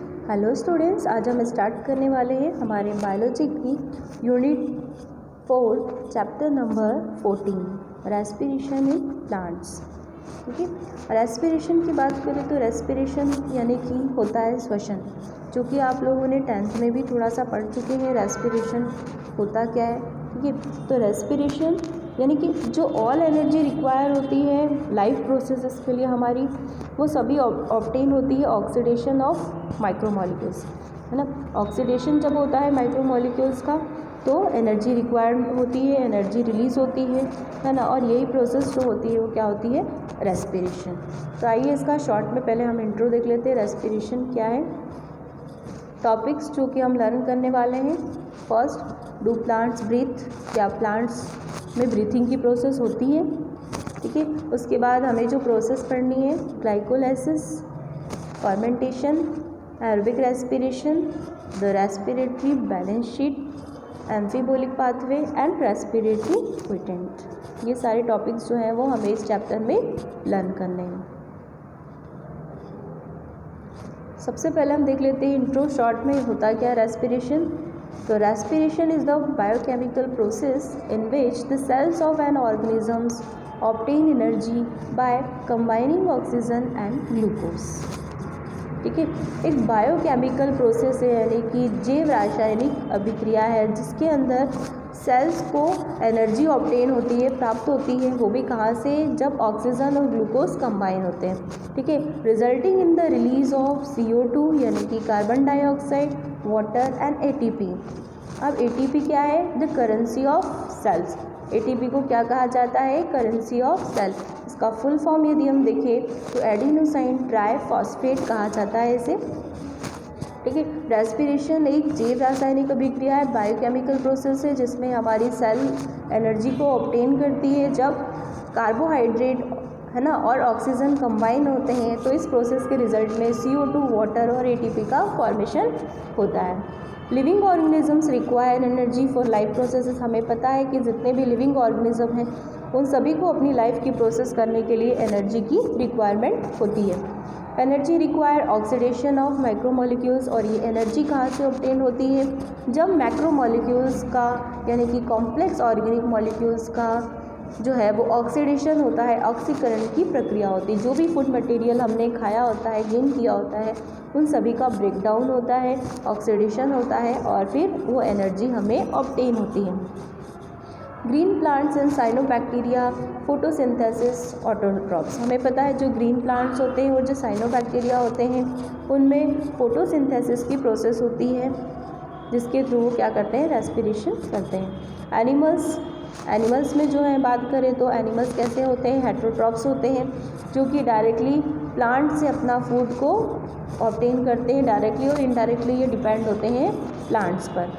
Hello students, आज हम start करने वाले हैं हमारे बायोलॉजी की unit 4 chapter number 14 respiration in plants. ठीक है, रेस्पिरेशन की बात करें तो रेस्पिरेशन यानी कि होता है श्वसन, जो कि आप लोगों ने 10th में भी थोड़ा सा पढ़ चुके हैं। रेस्पिरेशन होता क्या है? ठीक है, तो रेस्पिरेशन यानी कि जो ऑल एनर्जी रिक्वायर होती है लाइफ प्रोसेसेस के लिए हमारी, वो सभी ऑब्टेन होती है ऑक्सीडेशन ऑफ माइक्रोमॉलिक्यूल्स, है ना। ऑक्सीडेशन जब होता है माइक्रोमॉलिक्यूल्स का तो एनर्जी रिक्वायर्ड होती है, एनर्जी रिलीज होती है ना। और यही प्रोसेस जो होती है वो क्या होती है? रेस्पिरेशन। तो आइए इसका शॉर्ट में पहले हम इंट्रो देख लेते हैं। रेस्पिरेशन क्या है? टॉपिक्स जो कि हम लर्न करने वाले हैं। First, do plants breathe? क्या प्लांट्स में ब्रीथिंग की प्रोसेस होती है? ठीक है, उसके बाद हमें जो प्रोसेस पढ़नी है, glycolysis, fermentation, aerobic respiration, the respiratory balance sheet, amphibolic pathway and respiratory quotient. ये सारे टॉपिक्स जो हैं वो हमें इस चैप्टर में लर्न करने हैं। सबसे पहले हम देख लेते हैं इंट्रो शॉर्ट में होता क्या रेस्पिरेशन। तो respiration is the biochemical process in which the cells of an organisms obtain energy by combining oxygen and glucose. ठीक है, एक बायोकेमिकल प्रोसेस है यानी कि जैव रासायनिक अभिक्रिया है जिसके अंदर सेल्स को एनर्जी ऑब्टेन होती है, प्राप्त होती है। वो भी कहाँ से? जब ऑक्सीजन और ग्लूकोज कंबाइन होते हैं। ठीक है, resulting in the release of CO2 यानी कि carbon dioxide, water and ATP। अब ATP क्या है? The currency of cells. ATP को क्या कहा जाता है? Currency of cell. इसका फुल फॉर्म यदि हम देखें तो एडिनोसाइन ट्राइफॉस्फेट कहा जाता है इसे। ठीक है, रेस्पिरेशन एक जैव रासायनिक अभिक्रिया है, बायोकेमिकल प्रोसेस है जिसमें हमारी सेल एनर्जी को ऑब्टेन करती है जब कार्बोहाइड्रेट, है ना, और ऑक्सीजन कंबाइन होते हैं। तो इस प्रोसेस के रिजल्ट में CO2, वाटर और ATP का फॉर्मेशन होता है। Living organisms require energy for life processes. हमें पता है कि जितने भी लिविंग ऑर्गेनिज्म हैं उन सभी को अपनी लाइफ की प्रोसेस करने के लिए एनर्जी की रिक्वायरमेंट होती है। Energy require oxidation of micromolecules. और ये एनर्जी कहाँ से ऑब्टेन होती है? जब मैक्रोमॉलिक्यूल्स का यानी कि कॉम्प्लेक्स ऑर्गेनिक मॉलिक्यूल्स का जो है वो ऑक्सीडेशन होता है, ऑक्सीकरण की प्रक्रिया होती है। जो भी फूड मटेरियल हमने खाया होता है, गेन किया होता है, उन सभी का ब्रेकडाउन होता है, ऑक्सीडेशन होता है और फिर वो एनर्जी हमें ऑब्टेन होती है। Green plants and cyanobacteria, photosynthesis, autotrophs. हमें पता है जो ग्रीन प्लांट्स होते हैं और जो साइनोबैक्टीरिया होते हैं उनमें फोटोसिंथेसिस की प्रोसेस होती है जिसके थ्रू वो क्या करते हैं? रेस्पिरेशन करते हैं। एनिमल्स में जो है बात करें तो एनिमल्स कैसे होते हैं? हेट्रोट्रॉप्स होते हैं जो कि डायरेक्टली प्लांट से अपना फूड को ऑब्टेन करते हैं। डायरेक्टली और इनडायरेक्टली ये डिपेंड होते हैं प्लांट्स पर।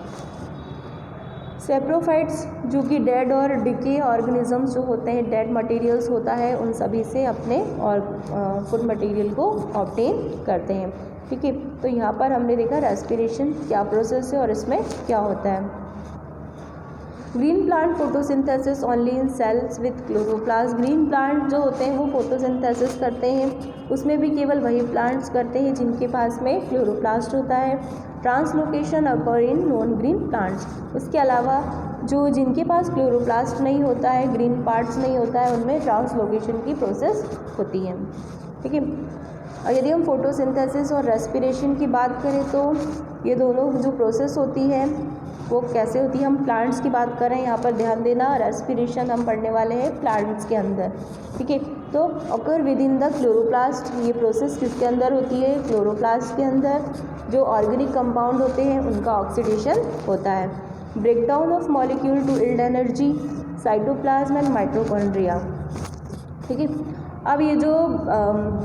सेप्रोफाइट्स जो कि डेड और डिके ऑर्गेनिजम्स जो होते हैं, डेड मटेरियल्स होता है, उन सभी से अपने और फूड मटेरियल को ऑब्टेन करते हैं। ठीक है, तो यहाँ पर हमने देखा रेस्पिरेशन क्या प्रोसेस है और इसमें क्या होता है। Green plant photosynthesis only in sales with chloroplast. Green plant जो होते हैं वो फोटोसिंथेसिस करते हैं, उसमें भी केवल वही प्लांट्स करते हैं जिनके पास में क्लोरोप्लास्ट होता है। Translocation occur in non green plants. उसके अलावा जो जिनके पास क्लोरोप्लास्ट नहीं होता है, ग्रीन पार्ट्स नहीं होता है, उनमें ट्रांसलोकेशन की प्रोसेस होती है। ठीक है, और यदि हम फोटोसिंथेसिस और रेस्पिरेशन की बात करें तो ये दोनों जो प्रोसेस होती है वो कैसे होती है? हम प्लांट्स की बात कर रहे हैं, यहाँ पर ध्यान देना। रेस्पिरेशन हम पढ़ने वाले हैं प्लांट्स के अंदर। ठीक है, तो occur with in the chloroplast. ये प्रोसेस किसके अंदर होती है? क्लोरोप्लास्ट के अंदर। जो ऑर्गेनिक कंपाउंड होते हैं उनका ऑक्सीडेशन होता है। Breakdown of molecule to yield energy, cytoplasm and mitochondria. ठीक है, अब ये जो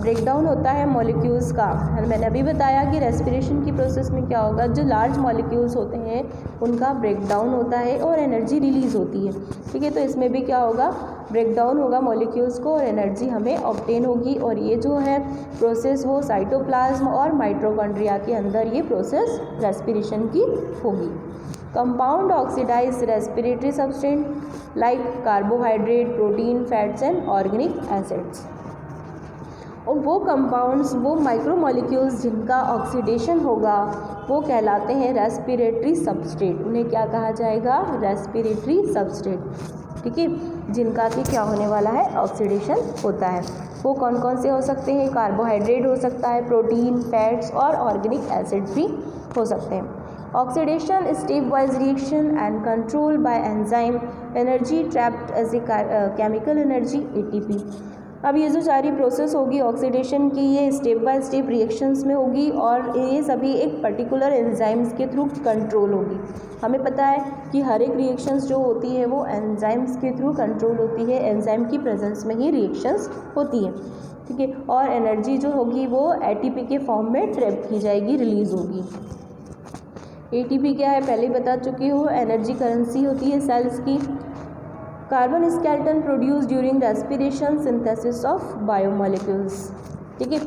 ब्रेकडाउन होता है मॉलिक्यूल्स का, मैंने अभी बताया कि रेस्पिरेशन की प्रोसेस में क्या होगा, जो लार्ज मॉलिक्यूल्स होते हैं उनका ब्रेकडाउन होता है और एनर्जी रिलीज होती है। ठीक है, तो इसमें भी क्या होगा? ब्रेकडाउन होगा मॉलिक्यूल्स को और एनर्जी हमें ऑब्टेन होगी। और ये जो है प्रोसेस वो साइटोप्लाज्म और माइटोकॉन्ड्रिया के अंदर ये प्रोसेस रेस्पिरेशन की होगी। Compound oxidise respiratory substrate like carbohydrate, protein, fats and organic acids. और वो कंपाउंड्स, वो माइक्रोमोलिक्यूल्स जिनका ऑक्सीडेशन होगा वो कहलाते हैं रेस्पिरेटरी सबस्ट्रेट। उन्हें क्या कहा जाएगा? Respiratory substrate. ठीक है, जिनका कि क्या होने वाला है? ऑक्सीडेशन होता है। वो कौन कौन से हो सकते हैं? कार्बोहाइड्रेट हो सकता है, प्रोटीन, फैट्स और ऑर्गेनिक एसिड्स भी हो सकते हैं। Oxidation stepwise reaction and control by enzyme, energy trapped as a chemical energy ATP। अब ये जो सारी प्रोसेस होगी ऑक्सीडेशन की, ये स्टेप बाय स्टेप रिएक्शंस में होगी और ये सभी एक पर्टिकुलर एंजाइम्स के थ्रू कंट्रोल होगी। हमें पता है कि हर एक रिएक्शंस जो होती है वो एंजाइम्स के थ्रू कंट्रोल होती है, एंजाइम की प्रेजेंस में ही रिएक्शंस होती हैं। ठीक है, और एनर्जी जो होगी वो ATP के फॉर्म में ट्रैप की जाएगी, रिलीज होगी। ATP क्या है? पहले ही बता चुकी हूँ, एनर्जी करेंसी होती है सेल्स की। Carbon skeleton produce during respiration, synthesis of biomolecules. ठीक है,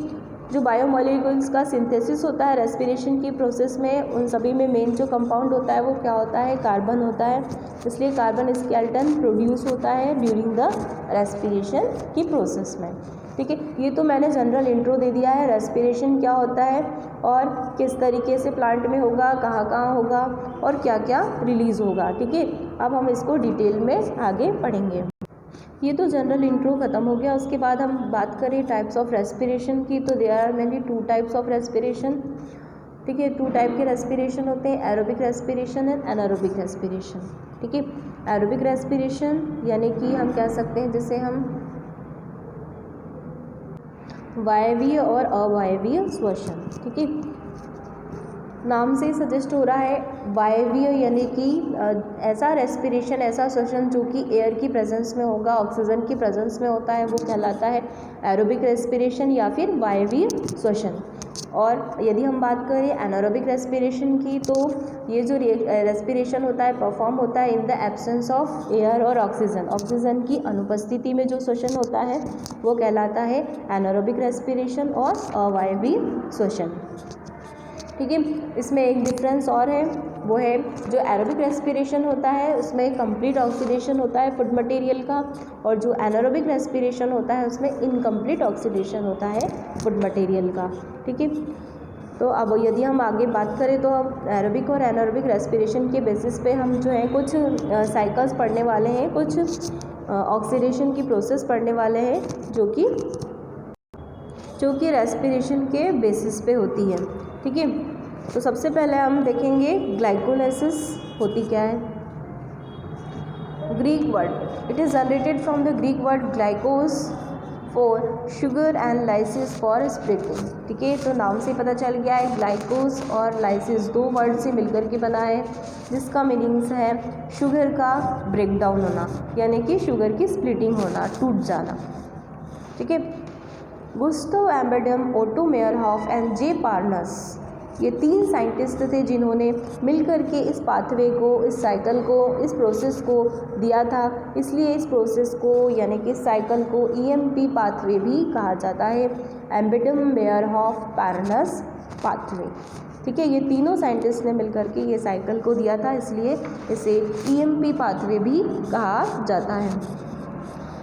जो बायोमोलिक्यूल्स का सिंथेसिस होता है रेस्पिरेशन की प्रोसेस में, उन सभी में मेन जो कंपाउंड होता है वो क्या होता है? कार्बन होता है। इसलिए कार्बन स्केलेटन प्रोड्यूस होता है ड्यूरिंग द रेस्पिरेशन की प्रोसेस में। ठीक है, ये तो मैंने जनरल इंट्रो दे दिया है, रेस्पिरेशन क्या होता है और किस तरीके से प्लांट में होगा, कहाँ कहाँ होगा और क्या क्या रिलीज़ होगा। ठीक है, अब हम इसको डिटेल में आगे पढ़ेंगे। ये तो जनरल इंट्रो ख़त्म हो गया। उसके बाद हम बात करें टाइप्स ऑफ रेस्पिरेशन की, तो there are mainly 2 types of respiration. ठीक है, 2 टाइप के रेस्पिरेशन होते हैं, aerobic respiration and anaerobic respiration. ठीक है, एरोबिक रेस्पिरेशन यानी कि हम कह सकते हैं जिसे हम वायवीय और अवायवीय श्वसन। ठीक है, नाम से ही सजेस्ट हो रहा है वायवीय यानी कि ऐसा रेस्पिरेशन, ऐसा श्वसन जो कि एयर की प्रेजेंस में होगा, ऑक्सीजन की प्रेजेंस में होता है, वो कहलाता है एरोबिक रेस्पिरेशन या फिर वायवीय श्वसन। और यदि हम बात करें एनारोबिक रेस्पिरेशन की, तो ये जो रेस्पिरेशन होता है परफॉर्म होता है in the absence of air और ऑक्सीजन। ऑक्सीजन की अनुपस्थिति में जो श्वसन होता है वो कहलाता है एनारोबिक रेस्पिरेशन और अवायवीय श्वसन। ठीक है, इसमें एक डिफरेंस और है, वो है जो एरोबिक रेस्पिरेशन होता है उसमें कंप्लीट ऑक्सीडेशन होता है फूड मटेरियल का, और जो एनारोबिक रेस्पिरेशन होता है उसमें इनकम्प्लीट ऑक्सीडेशन होता है फूड मटेरियल का। ठीक है, तो अब यदि हम आगे बात करें तो अब एरोबिक और एनारोबिक रेस्पिरेशन के बेसिस पे हम जो है कुछ साइकिल्स पढ़ने वाले हैं, कुछ ऑक्सीडेशन की प्रोसेस पढ़ने वाले हैं जो कि रेस्पिरेशन के बेसिस पे होती है। ठीक है, तो सबसे पहले हम देखेंगे ग्लाइकोलाइसिस होती क्या है। Greek word, it is generated from the Greek word ग्लाइकोस for sugar and lysis for splitting. ठीक है, तो नाम से पता चल गया है ग्लाइकोस और लाइसिस 2 वर्ड से मिलकर के बना है, जिसका मीनिंग्स है शुगर का ब्रेक डाउन होना, यानी कि शुगर की स्प्लिटिंग होना, टूट जाना। ठीक है, Gustav एम्बेडम, auto मेयरहॉफ and J Parnas, ये 3 साइंटिस्ट थे जिन्होंने मिलकर के इस पाथवे को, इस साइकिल को, इस प्रोसेस को दिया था। इसलिए इस प्रोसेस को यानी कि साइकिल को EMP पाथवे भी कहा जाता है, एम्बेडम, मेयरहॉफ, पार्नस पाथवे। ठीक है, ये तीनों साइंटिस्ट ने मिलकर के ये साइकिल को दिया था, इसलिए इसे EMP पाथवे भी कहा जाता है।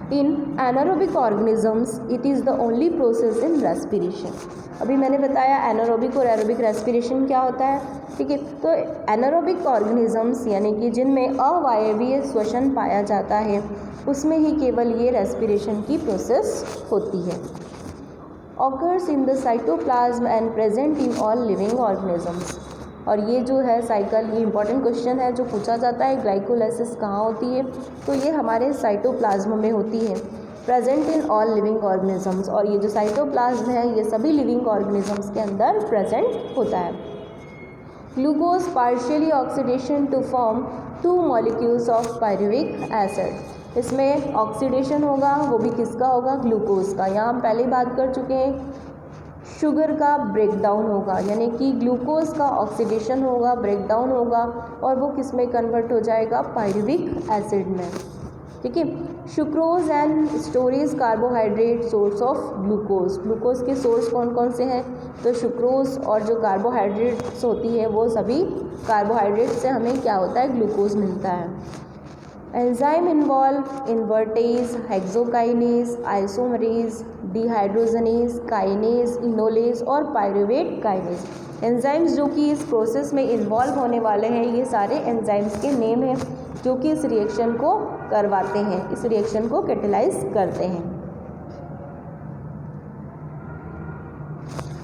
इन anaerobic organisms it is the only process in respiration. अभी मैंने बताया एनारोबिक और एरोबिक रेस्पिरेशन क्या होता है। ठीक है, तो एनारोबिक ऑर्गेनिजम्स यानी कि जिनमें अवायवीय श्वसन पाया जाता है उसमें ही केवल ये रेस्पिरेशन की प्रोसेस होती है। Occurs in the cytoplasm and present in all living organisms. और ये जो है साइकिल, ये इंपॉर्टेंट क्वेश्चन है जो पूछा जाता है, ग्लाइकोलाइसिस कहाँ होती है, तो ये हमारे साइटोप्लाज्म में होती है, present in all living organisms. और ये जो साइटोप्लाज्म है ये सभी लिविंग ऑर्गेनिजम्स के अंदर प्रेजेंट होता है। Glucose partially oxidation to form 2 molecules of pyruvic acid. इसमें ऑक्सीडेशन होगा, वो भी किसका होगा? ग्लूकोज का। यहाँ हम पहले ही बात कर चुके हैं, शुगर का ब्रेकडाउन होगा, यानी कि ग्लूकोज का ऑक्सीडेशन होगा, ब्रेकडाउन होगा, और वो किस में कन्वर्ट हो जाएगा? पायरुविक एसिड में। ठीक है, sucrose and storage carbohydrate source of glucose. Glucose के सोर्स कौन कौन से हैं? तो सुक्रोज और जो कार्बोहाइड्रेट्स होती है वो सभी कार्बोहाइड्रेट से हमें क्या होता है? ग्लूकोज मिलता है। Enzyme involve invertase, hexokinase, isomerase, dehydrogenase, kinase, enolase और पायरुवेट काइनेज। एंजाइम्स जो कि इस प्रोसेस में इन्वॉल्व होने वाले हैं, ये सारे एंजाइम्स के नेम हैं जो कि इस रिएक्शन को करवाते हैं, इस रिएक्शन को कैटेलाइज करते हैं।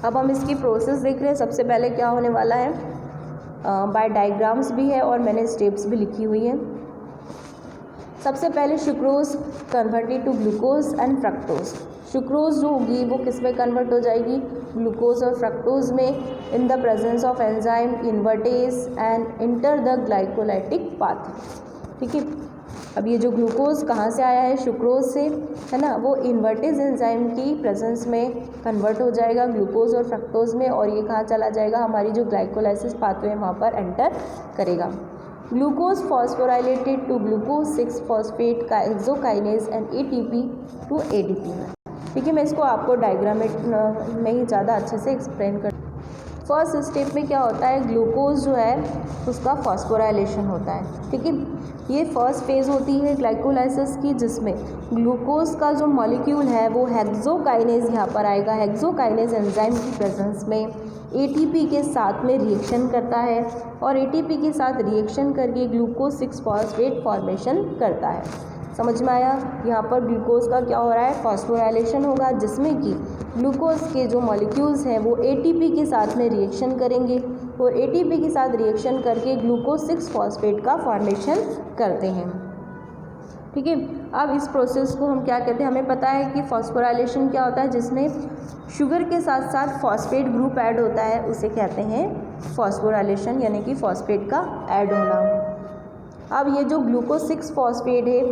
अब हम इसकी प्रोसेस देख रहे हैं। सबसे पहले क्या होने वाला है, बाय डायग्राम्स भी है और मैंने स्टेप्स भी लिखी हुई है। सबसे पहले sucrose converted to glucose and fructose. Sucrose जो होगी वो किस में कन्वर्ट हो जाएगी, ग्लूकोज और फ्रक्टोज में, in the presence of enzyme invertase and enter the glycolytic path. ठीक है, अब ये जो ग्लूकोज कहाँ से आया है, सुक्रोज से, है ना, वो इन्वर्टेज एंजाइम की प्रेजेंस में कन्वर्ट हो जाएगा ग्लूकोज और फ्रक्टोज में, और ये कहाँ चला जाएगा, हमारी जो ग्लाइकोलाइसिस पाथवे है वहाँ पर एंटर करेगा। Glucose phosphorylated to glucose 6 phosphate का hexokinase and ATP to ADP में। ठीक है, मैं इसको आपको डायग्राम में ही ज़्यादा अच्छे से एक्सप्लेन कर। फर्स्ट स्टेप में क्या होता है, ग्लूकोज जो है उसका फॉस्फोराइलेशन होता है। ठीक है, ये फर्स्ट फेज़ होती है ग्लाइकोलाइसिस की, जिसमें ग्लूकोज का जो मॉलिक्यूल है वो हेक्सोकाइनेज यहाँ पर आएगा। हेक्सोकाइनेज एंजाइम की प्रेजेंस में ATP के साथ में रिएक्शन करता है और ATP के साथ रिएक्शन करके ग्लूकोज 6 फॉस्फेट फॉर्मेशन करता है। समझ में आया, यहाँ पर ग्लूकोज का क्या हो रहा है, फॉस्फोराइलेशन होगा, जिसमें कि ग्लूकोज के जो मॉलिक्यूल्स हैं वो ATP के साथ में रिएक्शन करेंगे और ATP के साथ रिएक्शन करके ग्लूकोज 6 फॉस्फेट का फॉर्मेशन करते हैं। ठीक है, अब इस प्रोसेस को हम क्या कहते हैं, हमें पता है कि फॉस्फोराइलेशन क्या होता है, जिसमें शुगर के साथ साथ फॉस्फेट ग्रुप ऐड होता है, उसे कहते हैं फॉस्फोराइलेशन, यानी कि फॉस्फेट का ऐड होना। अब ये जो ग्लूकोज 6 फॉस्फेट है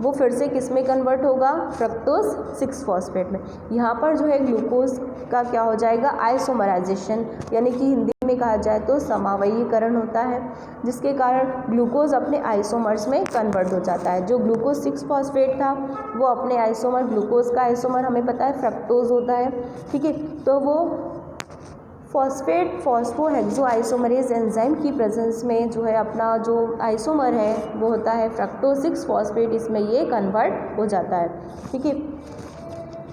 वो फिर से किस में कन्वर्ट होगा, फ्रक्टोज 6 फॉस्फेट में। यहाँ पर जो है ग्लूकोज का क्या हो जाएगा, आइसोमराइजेशन, यानी कि हिंदी में कहा जाए तो समावयीकरण होता है, जिसके कारण ग्लूकोज अपने आइसोमर्स में कन्वर्ट हो जाता है। जो ग्लूकोज 6 फॉस्फेट था वो अपने आइसोमर, ग्लूकोज का आइसोमर हमें पता है फ्रक्टोज होता है। ठीक है, तो वो फॉस्फेट फॉस्फोहेक्सो आइसोमरेज एंजाइम की प्रेजेंस में जो है अपना जो आइसोमर है वो होता है फ्रक्टोज 6 फॉस्फेट, इसमें ये कन्वर्ट हो जाता है। ठीक है,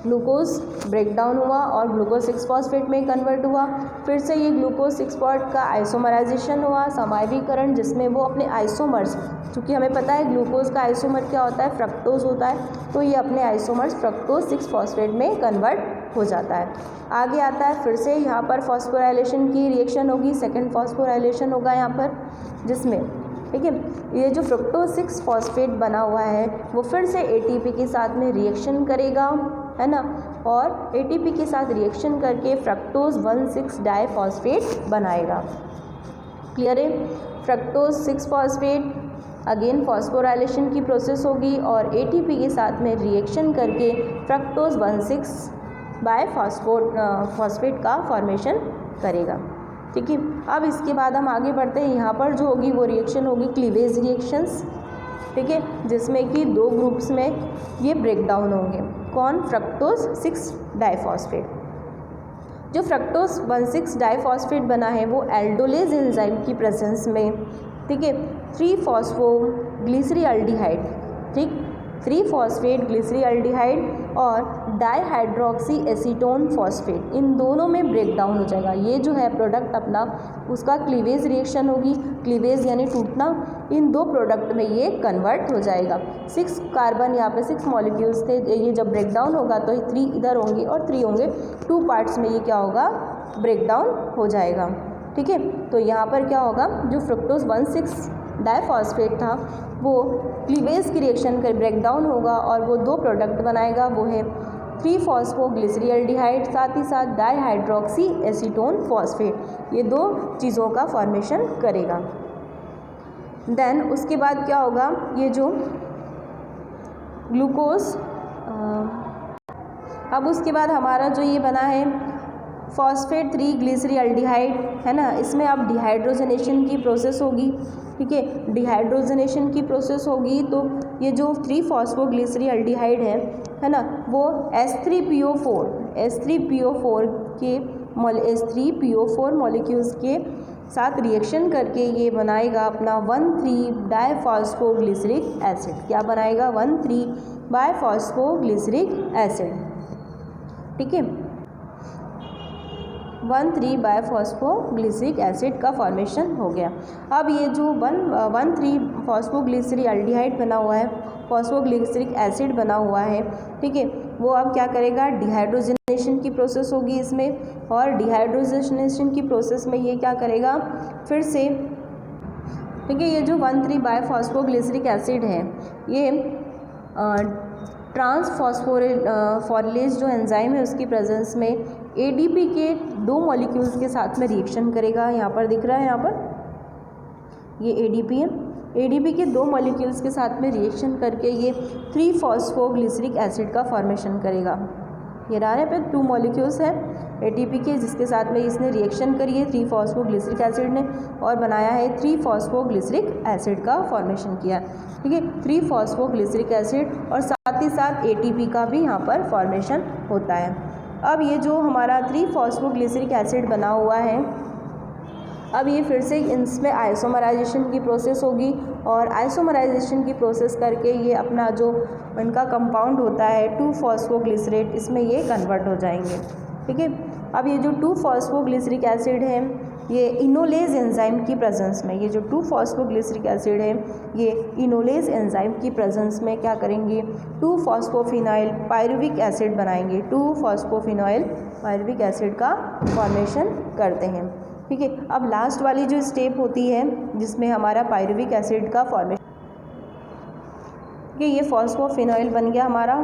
ग्लूकोज ब्रेक डाउन हुआ और ग्लूकोज 6 फॉस्फेट में कन्वर्ट हुआ, फिर से ये ग्लूकोज 6 फॉस्फेट का आइसोमराइजेशन हुआ, समावयीकरण, जिसमें वो अपने आइसोमर्स, चूँकि हमें पता है ग्लूकोज का आइसोमर क्या होता है, फ्रक्टोज होता है, तो ये अपने आइसोमर्स फ्रक्टोज 6 फॉस्फेट में कन्वर्ट हो जाता है। आगे आता है फिर से यहाँ पर फॉस्फोराइलेशन की रिएक्शन होगी, सेकेंड फॉस्फोराइलेशन होगा यहाँ पर, जिसमें ठीक है ये जो फ्रक्टोज 6 फॉस्फेट बना हुआ है वो फिर से ATP के साथ में रिएक्शन करेगा, है ना, और ATP के साथ रिएक्शन करके फ्रक्टोज 1,6 डाइफॉस्फेट बनाएगा। क्लियर है, फ्रक्टोज 6 फॉस्फेट अगेन फॉस्फोराइलेशन की प्रोसेस होगी और ATP के साथ में रिएक्शन करके फ्रक्टोज 1,6 फॉस्फेट का फॉर्मेशन करेगा। ठीक है, अब इसके बाद हम आगे बढ़ते हैं। यहाँ पर जो होगी वो रिएक्शन होगी क्लीवेज रिएक्शंस, ठीक है, जिसमें कि 2 ग्रुप्स में ये ब्रेक डाउन होंगे। कौन, फ्रक्टोज 6 डाइफॉस्फेट। जो फ्रक्टोज 1,6 डाइफॉस्फेट बना है वो एल्डोलेज एंजाइम की प्रेजेंस में, ठीक है, 3-फॉस्फोग्लिसरीअल्डिहाइड, ठीक, 3-फॉस्फेट-ग्लिसरीअल्डिहाइड और डाइहाइड्रोक्सी एसीटोन फॉस्फेट, इन दोनों में ब्रेक डाउन हो जाएगा। ये जो है प्रोडक्ट अपना, उसका क्लीवेज रिएक्शन होगी, क्लीवेज यानी टूटना, इन 2 प्रोडक्ट में ये कन्वर्ट हो जाएगा। 6 कार्बन यहाँ पे 6 मॉलिक्यूल्स थे, ये जब ब्रेक डाउन होगा तो 3 इधर होंगे और 3 होंगे, 2 पार्ट्स में ये क्या होगा, ब्रेक डाउन हो जाएगा। ठीक है, तो यहाँ पर क्या होगा, जो फ्रक्टोज 1,6 डाइफॉस्फेट था वो क्लीवेज की रिएक्शन कर ब्रेक डाउन होगा और वो 2 प्रोडक्ट बनाएगा, वो है 3-फॉस्फोग्लिसरीअल्डिहाइड, साथ ही साथ डाइहाइड्रोक्सी एसीटोन फॉस्फेट, ये 2 चीज़ों का फॉर्मेशन करेगा। देन उसके बाद क्या होगा, ये जो ग्लूकोज, अब उसके बाद हमारा जो ये बना है फॉस्फेट 3-ग्लिसरीअल्डिहाइड, है ना, इसमें अब डिहाइड्रोजनेशन की प्रोसेस होगी। ठीक है, डिहाइड्रोजनेशन की प्रोसेस होगी तो ये जो 3-फॉस्फोग्लिसरीअल्डिहाइड है ना, वो S3PO4 के S3PO4 मॉलिक्यूल्स के साथ रिएक्शन करके ये बनाएगा अपना 1,3-डाइफॉस्फोग्लिसरिक एसिड। क्या बनाएगा? 1,3-बाइफॉस्फोग्लिसरिक एसिड। ठीक है, 1,3-बाइफॉस्फोग्लिसरिक एसिड का फॉर्मेशन हो गया। अब ये जो 1,3-फॉस्फोग्लिसरी बना हुआ है, फॉस्फोग्लिसरिक एसिड बना हुआ है, ठीक है, वो अब क्या करेगा? डिहाइड्रोजनेशन की प्रोसेस होगी इसमें, और डिहाइड्रोजनेशन की प्रोसेस में ये क्या करेगा? फिर से, ठीक है, ये जो 1,3-बाइफॉस्फोग्लिसरिक एसिड है ये ट्रांसफॉस्फोरिलेज जो एंजाइम है उसकी प्रेजेंस में एडीपी के 2 मॉलिक्यूल्स के साथ में रिएक्शन करेगा। यहाँ पर दिख रहा है, यहाँ पर ये एडीपी है। एडीपी के 2 मॉलिक्यूल्स के साथ में रिएक्शन करके ये 3-फॉस्फोग्लिसरिक एसिड का फॉर्मेशन करेगा। ये रहा है पे 2 मॉलिक्यूल्स है एटीपी के, जिसके साथ में इसने रिएक्शन करी है 3-फॉस्फोग्लिसरिक एसिड ने, और बनाया है 3-फॉस्फोग्लिसरिक एसिड का फॉर्मेशन किया। ठीक है, 3-फॉस्फोग्लिसरिक एसिड और साथ ही साथ एटीपी का भी यहाँ पर फॉर्मेशन होता है। अब ये जो हमारा 3-फॉस्फोग्लिसरिक एसिड बना हुआ है, अब ये फिर से इसमें आइसोमराइजेशन की प्रोसेस होगी, और आइसोमराइजेशन की प्रोसेस करके ये अपना जो इनका कंपाउंड होता है 2-फॉस्फोग्लिसरेट, इसमें ये कन्वर्ट हो जाएंगे। ठीक है, अब ये जो 2-फॉस्फोग्लिसरिक एसिड है ये इनोलेज एंजाइम की प्रेजेंस में, ये जो 2-फॉस्फोग्लिसरिक एसिड है ये इनोलेज एंजाइम की प्रेजेंस में क्या करेंगे? 2-फॉस्फोफिनॉइल पायरुविक एसिड बनाएंगे। 2-फॉस्फोफिनॉइल पायरुविक एसिड का फॉर्मेशन करते हैं। ठीक है, अब लास्ट वाली जो स्टेप होती है जिसमें हमारा पायरुविक एसिड का फॉर्मेशन, ये फॉस्फोफिनॉइल बन गया हमारा,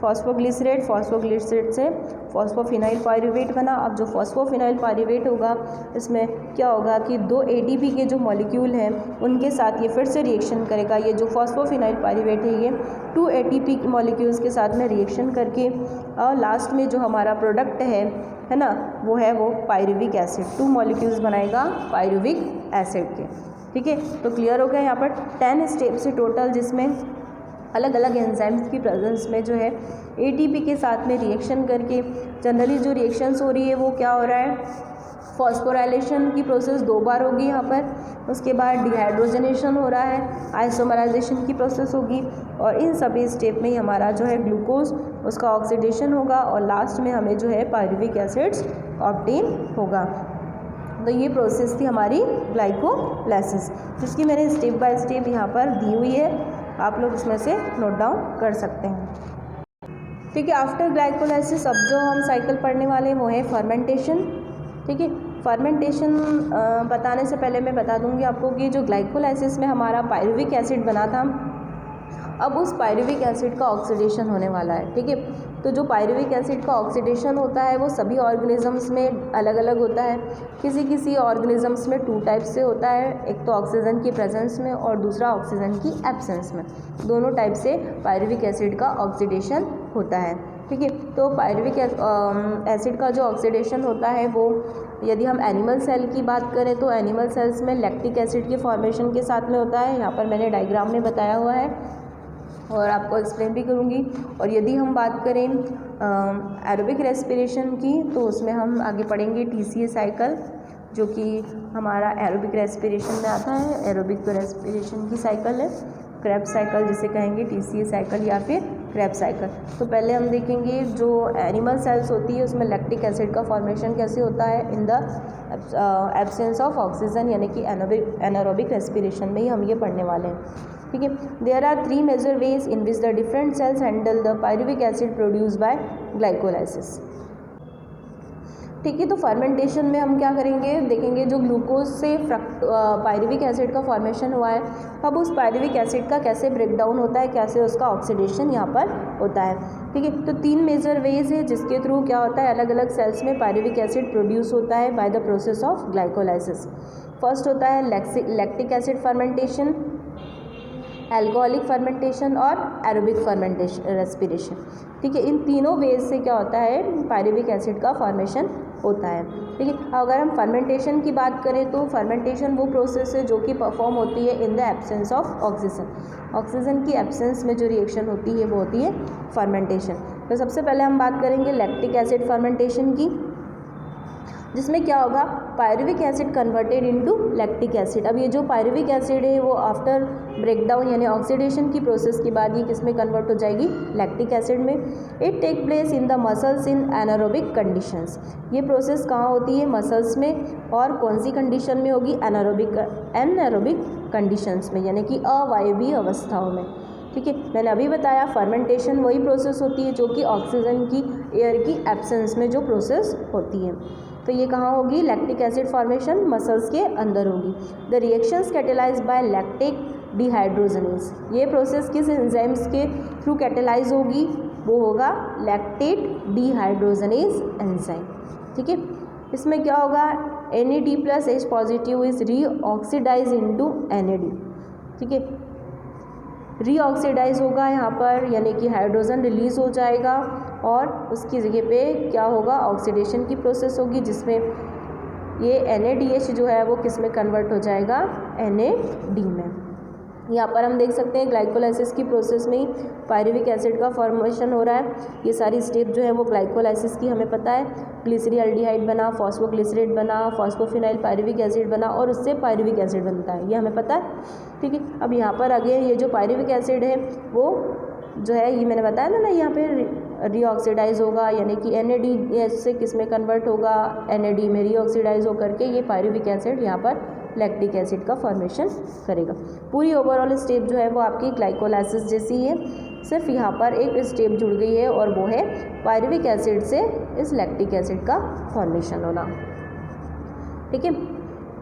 फॉस्फोग्लिसरेट, फॉस्फोग्लिसरेट से फॉस्फोफिनॉइल पायरुवेट बना। अब जो फॉस्फोफिनॉइल पायरुवेट होगा इसमें क्या होगा कि 2 एडीपी के जो मॉलिक्यूल हैं उनके साथ ये फिर से रिएक्शन करेगा। ये जो फॉस्फोफिनॉइल पायरुवेट है ये 2 एटीपी मॉलिक्यूल्स के साथ में रिएक्शन करके और लास्ट में जो हमारा प्रोडक्ट है ना, वो है वो पायरुविक एसिड। 2 मॉलिक्यूल्स बनाएगा पायरुविक एसिड के। ठीक है, तो क्लियर हो गया यहाँ पर 10 स्टेप्स है टोटल, जिसमें अलग अलग एंजाइम्स की प्रेजेंस में जो है एटीपी के साथ में रिएक्शन करके जनरली जो रिएक्शंस हो रही है वो क्या हो रहा है? फॉस्फोराइलेशन की प्रोसेस 2 बार होगी यहाँ पर, उसके बाद डिहाइड्रोजनेशन हो रहा है, आइसोमराइजेशन की प्रोसेस होगी, और इन सभी स्टेप में ही हमारा जो है ग्लूकोज उसका ऑक्सीडेशन होगा, और लास्ट में हमें जो है पायरुविक एसिड्स ऑब्टेन होगा। तो ये प्रोसेस थी हमारी ग्लाइकोलाइसिस, जिसकी मैंने स्टेप बाय स्टेप यहाँ पर दी हुई है, आप लोग इसमें से नोट डाउन कर सकते हैं। ठीक है, आफ्टर ग्लाइकोलाइसिस अब जो हम साइकिल पढ़ने वाले हैं वो है फर्मेंटेशन। ठीक है, फर्मेंटेशन बताने से पहले मैं बता दूंगी आपको कि जो ग्लाइकोलाइसिस में हमारा पायरुविक एसिड बना था, अब उस पायरुविक एसिड का ऑक्सीडेशन होने वाला है। ठीक है, तो जो पायरुविक एसिड का ऑक्सीडेशन होता है वो सभी ऑर्गेनिजम्स में अलग अलग होता है। किसी किसी ऑर्गेनिजम्स में 2 टाइप से होता है, एक तो ऑक्सीजन की प्रेजेंस में और दूसरा ऑक्सीजन की एब्सेंस में। दोनों टाइप से पायरुविक एसिड का ऑक्सीडेशन होता है। ठीक है, तो पायरुविक एसिड का जो ऑक्सीडेशन होता है वो, यदि हम एनिमल सेल की बात करें तो एनिमल सेल्स में लैक्टिक एसिड के फॉर्मेशन के साथ में होता है। यहाँ पर मैंने डायग्राम में बताया हुआ है और आपको एक्सप्लेन भी करूँगी। और यदि हम बात करें एरोबिक रेस्पिरेशन की, तो उसमें हम आगे पढ़ेंगे TCA साइकिल, जो कि हमारा एरोबिक रेस्पिरेशन में आता है। एरोबिक तो रेस्पिरेशन की साइकिल है, क्रेब्स साइकिल जिसे कहेंगे, TCA साइकिल या फिर क्रेब्स साइकिल। तो पहले हम देखेंगे जो एनिमल सेल्स होती है उसमें लैक्टिक एसिड का फॉर्मेशन कैसे होता है in the absence of oxygen, यानी कि एनारोबिक रेस्पिरेशन में ही हम ये पढ़ने वाले हैं। ठीक है, there are 3 major ways in which the different cells handle the pyruvic acid produce by glycolysis. ठीक है, तो फर्मेंटेशन में हम क्या करेंगे, देखेंगे जो ग्लूकोज से पायरुविक एसिड का फॉर्मेशन हुआ है, अब उस पायरुविक एसिड का कैसे ब्रेक डाउन होता है, कैसे उसका ऑक्सीडेशन यहाँ पर होता है। ठीक है, तो 3 मेजर वेज है जिसके थ्रू क्या होता है, अलग अलग सेल्स में पायरुविक एसिड प्रोड्यूस होता है by the process of glycolysis. First होता है lactic acid fermentation, alcoholic fermentation और एरोबिक फर्मेंटेशन रेस्पिरेशन। ठीक है, इन तीनों वेज से क्या होता है, पायरुविक एसिड का फॉर्मेशन होता है। ठीक है, अगर हम फर्मेंटेशन की बात करें तो फर्मेंटेशन वो प्रोसेस है जो कि परफॉर्म होती है in the absence of oxygen. Oxygen की एब्सेंस में जो रिएक्शन होती है वो होती है फर्मेंटेशन। तो सबसे पहले हम बात करेंगे लैक्टिक एसिड फर्मेंटेशन की। जिसमें क्या होगा, pyruvic acid converted into lactic acid. अब ये जो पायरुविक एसिड है वो आफ्टर ब्रेकडाउन यानी ऑक्सीडेशन की प्रोसेस के बाद ये किस में कन्वर्ट हो जाएगी, लैक्टिक एसिड में। It take place in the muscles in anaerobic conditions. ये प्रोसेस कहाँ होती है, मसल्स में, और कौन सी कंडीशन में होगी, एनारोबिक कंडीशंस में, यानी कि अवायवीय अवस्थाओं में। ठीक है, मैंने अभी बताया फर्मेंटेशन वही प्रोसेस होती है जो कि ऑक्सीजन की, एयर की एब्सेंस में जो प्रोसेस होती है। तो ये कहाँ होगी, लैक्टिक एसिड फॉर्मेशन मसल्स के अंदर होगी। The reactions catalysed by lactic dehydrogenase. ये प्रोसेस किस एंजाइम्स के थ्रू कैटेलाइज होगी, वो होगा लैक्टेट डिहाइड्रोजनेज एंजाइम। ठीक है, इसमें क्या होगा, NAD+H positive is reoxidise into NAD। ठीक है, रीऑक्सीडाइज होगा यहाँ पर, यानी कि हाइड्रोजन रिलीज हो जाएगा और उसकी जगह पे क्या होगा, ऑक्सीडेशन की प्रोसेस होगी जिसमें ये NADH जो है वो किस में कन्वर्ट हो जाएगा, NAD में। यहाँ पर हम देख सकते हैं ग्लाइकोलाइसिस की प्रोसेस में ही पायरुविक एसिड का फॉर्मेशन हो रहा है। ये सारी स्टेप जो है वो ग्लाइकोलाइसिस की हमें पता है, ग्लिसरील्डिहाइड बना, फॉस्फोग्लिसरेट बना, फॉस्फोफिनाइल पायरुविक एसिड बना और उससे पायरुविक एसिड बनता है, ये हमें पता है। ठीक है, अब यहाँ पर आगे ये जो पायरुविक एसिड है वो जो है, ये मैंने बताया ना यहाँ पे रीऑक्सीडाइज होगा, यानी कि NAD से किस में कन्वर्ट होगा, NAD में रीऑक्सीडाइज होकर के ये पायरुविक एसिड यहाँ पर लैक्टिक एसिड का फॉर्मेशन करेगा। पूरी ओवरऑल स्टेप जो है वो आपकी ग्लाइकोलाइसिस जैसी है, सिर्फ यहाँ पर एक स्टेप जुड़ गई है और वो है पायरुविक एसिड से इस लैक्टिक एसिड का फॉर्मेशन होना। ठीक है,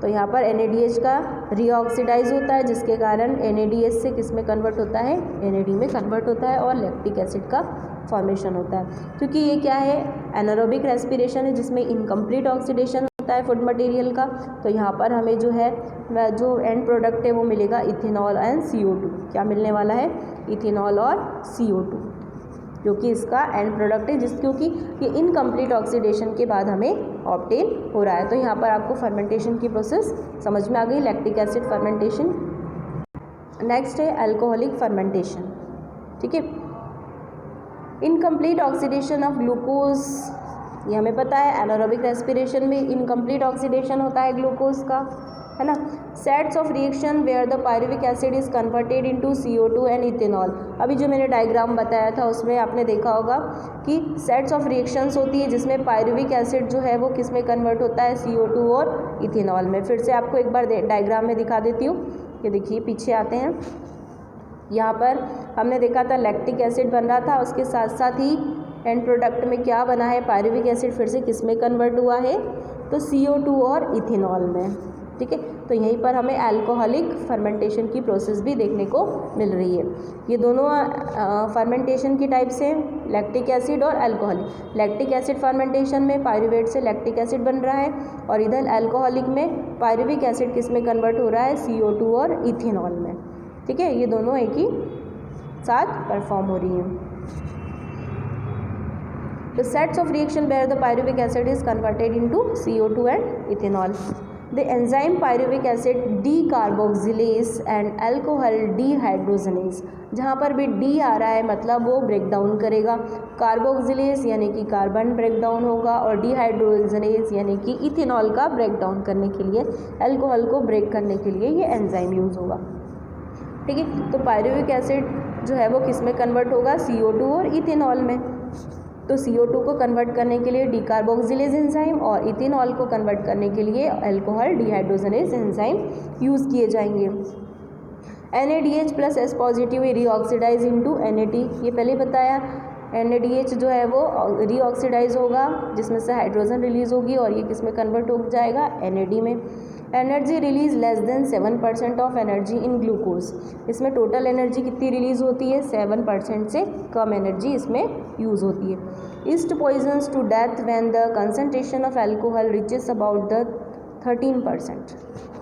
तो यहाँ पर NADH का रीऑक्सीडाइज होता है जिसके कारण NADH से किस में कन्वर्ट होता है, NAD में कन्वर्ट होता है और लैक्टिक एसिड का फॉर्मेशन होता है। क्योंकि ये क्या है, एनारोबिक रेस्पिरेशन है जिसमें इनकम्प्लीट ऑक्सीडेशन होता है फूड मटेरियल का। तो यहाँ पर हमें जो है जो एंड प्रोडक्ट है वो मिलेगा इथेनॉल एंड CO2। क्या मिलने वाला है, इथेनॉल और CO2, जो कि इसका एंड प्रोडक्ट है, क्योंकि ये इनकम्प्लीट ऑक्सीडेशन के बाद हमें ऑब्टेन हो रहा है। तो यहाँ पर आपको फर्मेंटेशन की प्रोसेस समझ में आ गई, लैक्टिक एसिड फर्मेंटेशन। नेक्स्ट है अल्कोहलिक फर्मेंटेशन। ठीक है, इनकम्प्लीट ऑक्सीडेशन ऑफ ग्लूकोज, ये हमें पता है एनारोबिक रेस्पिरेशन में इनकम्प्लीट ऑक्सीडेशन होता है ग्लूकोज का, है ना। Sets of reaction where the pyruvic acid is converted into CO2 and ethanol. अभी जो मैंने डायग्राम बताया था उसमें आपने देखा होगा कि सेट्स ऑफ रिएक्शंस होती है जिसमें पायरुविक एसिड जो है वो किस में कन्वर्ट होता है, CO2 और इथेनॉल में। फिर से आपको एक बार डायग्राम में दिखा देती हूँ। ये देखिए, पीछे आते हैं, यहाँ पर हमने देखा था लैक्टिक एसिड बन रहा था, उसके साथ साथ ही एंड प्रोडक्ट में क्या बना है, पायरुविक एसिड फिर से किस में कन्वर्ट हुआ है, तो CO2 और इथेनॉल में। ठीक है, तो यहीं पर हमें अल्कोहलिक फर्मेंटेशन की प्रोसेस भी देखने को मिल रही है। ये दोनों फर्मेंटेशन की टाइप्स हैं, लैक्टिक एसिड और अल्कोहलिक। लैक्टिक एसिड फर्मेंटेशन में पायरुवेट से लैक्टिक एसिड बन रहा है और इधर अल्कोहलिक में पायरुविक एसिड किस में कन्वर्ट हो रहा है, CO2 और इथेनॉल में। ठीक है, ये दोनों एक ही साथ परफॉर्म हो रही हैं। The sets of reaction where the pyruvic acid is converted into CO2 and ethanol. The enzyme pyruvic acid decarboxylase and alcohol dehydrogenase. जहाँ पर भी D आ रहा है मतलब वो ब्रेक डाउन करेगा, कार्बोक्सिलेज यानी कि कार्बन ब्रेक डाउन होगा और डिहाइड्रोजनेज यानी कि इथेनॉल का ब्रेक डाउन करने के लिए, अल्कोहल को ब्रेक करने के लिए ये एंजाइम यूज़ होगा। ठीक है, तो पायरुविक एसिड जो है वो किस में कन्वर्ट होगा, CO2 और इथेनॉल में। तो CO2 को कन्वर्ट करने के लिए डिकार्बोक्सिलेज एंजाइम और इथेनॉल को कन्वर्ट करने के लिए अल्कोहल डिहाइड्रोजनेज एंजाइम यूज़ किए जाएंगे। NADH+H पॉजिटिव रीऑक्सीडाइज इनटू NAD, ये पहले बताया। NADH जो है वो रीऑक्सीडाइज होगा जिसमें से हाइड्रोजन रिलीज होगी और ये किस में कन्वर्ट हो जाएगा, NAD में। Energy release less than 7% of energy in glucose. इसमें टोटल एनर्जी कितनी रिलीज होती है, 7% से कम एनर्जी इसमें यूज़ होती है। Yeast poisons to death when the concentration of alcohol reaches about the 13%।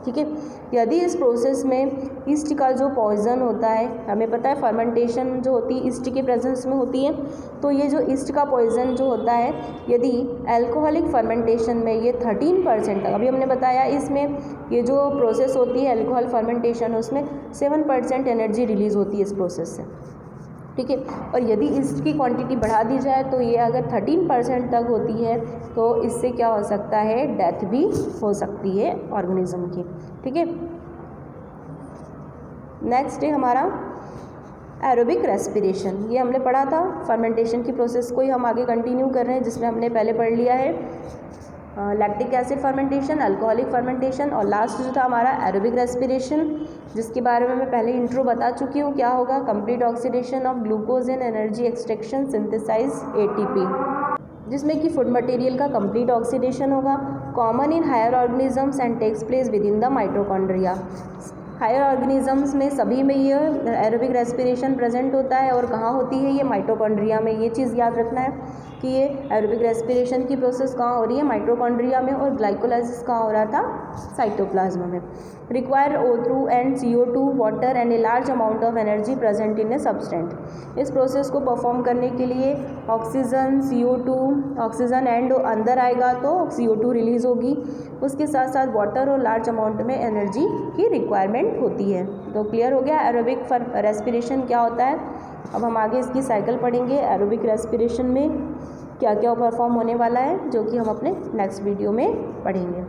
ठीक है, यदि इस प्रोसेस में ईस्ट का जो पॉइजन होता है, हमें पता है फर्मेंटेशन जो होती है ईस्ट के प्रेजेंस में होती है, तो ये जो ईस्ट का पॉइजन जो होता है यदि अल्कोहलिक फर्मेंटेशन में ये 13% तक, अभी हमने बताया इसमें ये जो प्रोसेस होती है अल्कोहल फर्मेंटेशन उसमें 7% एनर्जी रिलीज़ होती है इस प्रोसेस से। ठीक है। और यदि इसकी क्वांटिटी बढ़ा दी जाए तो ये अगर 13% तक होती है तो इससे क्या हो सकता है, डेथ भी हो सकती है ऑर्गेनिज्म की, ठीक है। नेक्स्ट है हमारा एरोबिक रेस्पिरेशन। ये हमने पढ़ा था, फर्मेंटेशन की प्रोसेस को ही हम आगे कंटिन्यू कर रहे हैं, जिसमें हमने पहले पढ़ लिया है lactic acid fermentation, alcoholic fermentation, और लास्ट जो था हमारा एरोबिक रेस्पिरेशन, जिसके बारे में मैं पहले इंट्रो बता चुकी हूँ। क्या होगा, complete oxidation of glucose in energy extraction synthesise ATP, जिसमें कि फूड मटेरियल का कंप्लीट ऑक्सीडेशन होगा। Common in higher organisms and takes place within the mitochondria. Higher organisms में सभी में ये एरोबिक रेस्पिरेशन प्रेजेंट होता है, और कहाँ होती है, ये माइटोकॉन्ड्रिया में। ये चीज़ याद रखना है कि ये एरोबिक रेस्पिरेशन की प्रोसेस कहाँ हो रही है, माइटोकॉन्ड्रिया में, और ग्लाइकोलाइसिस कहाँ हो रहा था, साइटोप्लाज्म में। Require O2 and CO2 water and a large amount of energy present in a substrate. इस प्रोसेस को परफॉर्म करने के लिए ऑक्सीजन, CO2, ऑक्सीजन एंड अंदर आएगा तो CO2 रिलीज होगी, उसके साथ साथ वाटर और लार्ज अमाउंट में एनर्जी की रिक्वायरमेंट होती है। तो क्लियर हो गया एरोबिक रेस्पिरेशन क्या होता है। अब हम आगे इसकी साइकिल पढ़ेंगे, एरोबिक रेस्पिरेशन में क्या क्या परफॉर्म होने वाला है, जो कि हम अपने नेक्स्ट वीडियो में पढ़ेंगे।